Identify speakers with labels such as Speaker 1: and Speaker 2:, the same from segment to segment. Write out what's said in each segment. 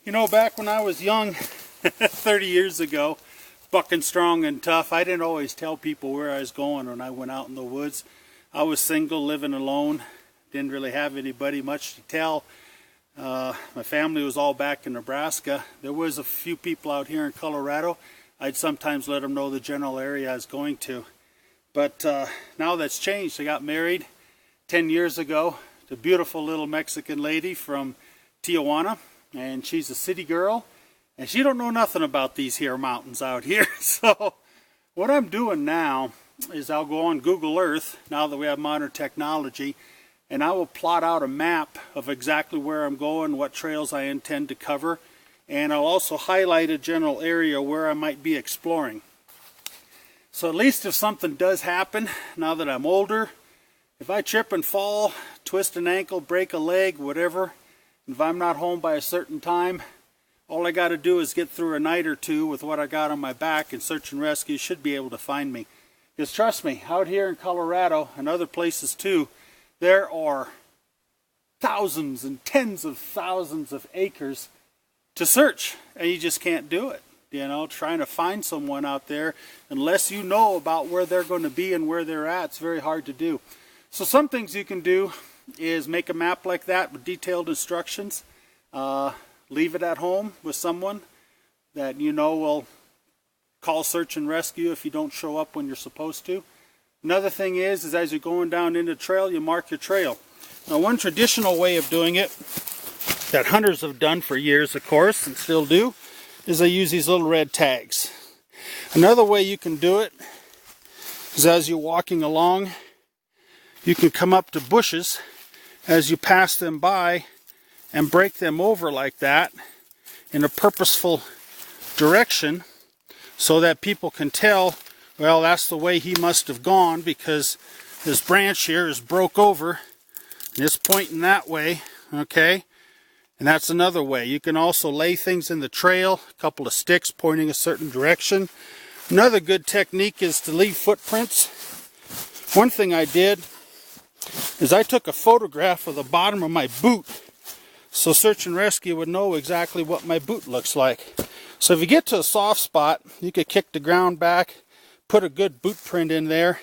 Speaker 1: You know, back when I was young, 30 years ago, bucking strong and tough, I didn't always tell people where I was going when I went out in the woods. I was single, living alone, didn't really have anybody much to tell. My family was all back in Nebraska. There was a few people out here in Colorado. I'd sometimes let them know the general area I was going to. But now that's changed. I got married 10 years ago to a beautiful little Mexican lady from Tijuana. And she's a city girl, and she don't know nothing about these here mountains out here. So what I'm doing now is I'll go on Google Earth, now that we have modern technology, and I will plot out a map of exactly where I'm going, what trails I intend to cover, and I'll also highlight a general area where I might be exploring. So at least if something does happen, now that I'm older, if I trip and fall, twist an ankle, break a leg, whatever, if I'm not home by a certain time, all I got to do is get through a night or two with what I got on my back, and search and rescue should be able to find me. Because trust me, out here in Colorado and other places too, there are thousands and tens of thousands of acres to search, and you just can't do it. You know, trying to find someone out there, unless you know about where they're going to be and where they're at, it's very hard to do. So some things you can do is make a map like that with detailed instructions. Leave it at home with someone that you know will call search and rescue if you don't show up when you're supposed to. Another thing is as you're going down into the trail, you mark your trail. Now, one traditional way of doing it that hunters have done for years, of course, and still do, is they use these little red tags. Another way you can do it is as you're walking along, you can come up to bushes as you pass them by and break them over like that in a purposeful direction so that people can tell, well, that's the way he must have gone because this branch here is broke over and it's pointing that way, okay? And that's another way. You can also lay things in the trail, a couple of sticks pointing a certain direction. Another good technique is to leave footprints. One thing I did is I took a photograph of the bottom of my boot so search and rescue would know exactly what my boot looks like. So if you get to a soft spot, you could kick the ground back, put a good boot print in there,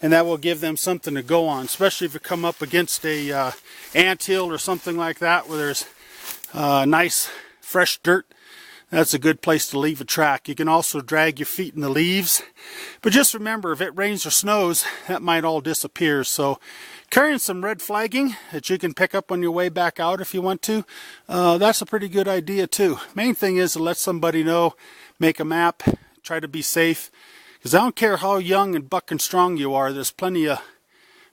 Speaker 1: and that will give them something to go on, especially if you come up against a anthill or something like that where there's nice fresh dirt. That's a good place to leave a track. You can also drag your feet in the leaves. But just remember, if it rains or snows, that might all disappear. So carrying some red flagging that you can pick up on your way back out if you want to, that's a pretty good idea too. Main thing is to let somebody know, make a map, try to be safe. Because I don't care how young and buck and strong you are, there's plenty of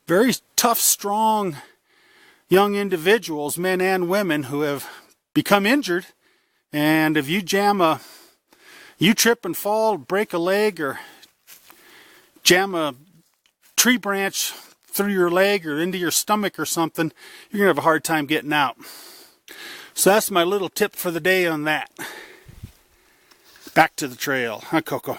Speaker 1: very tough, strong young individuals, men and women, who have become injured. And if you you trip and fall, break a leg, or jam a tree branch through your leg or into your stomach or something, you're going to have a hard time getting out. So that's my little tip for the day on that. Back to the trail, huh, Coco?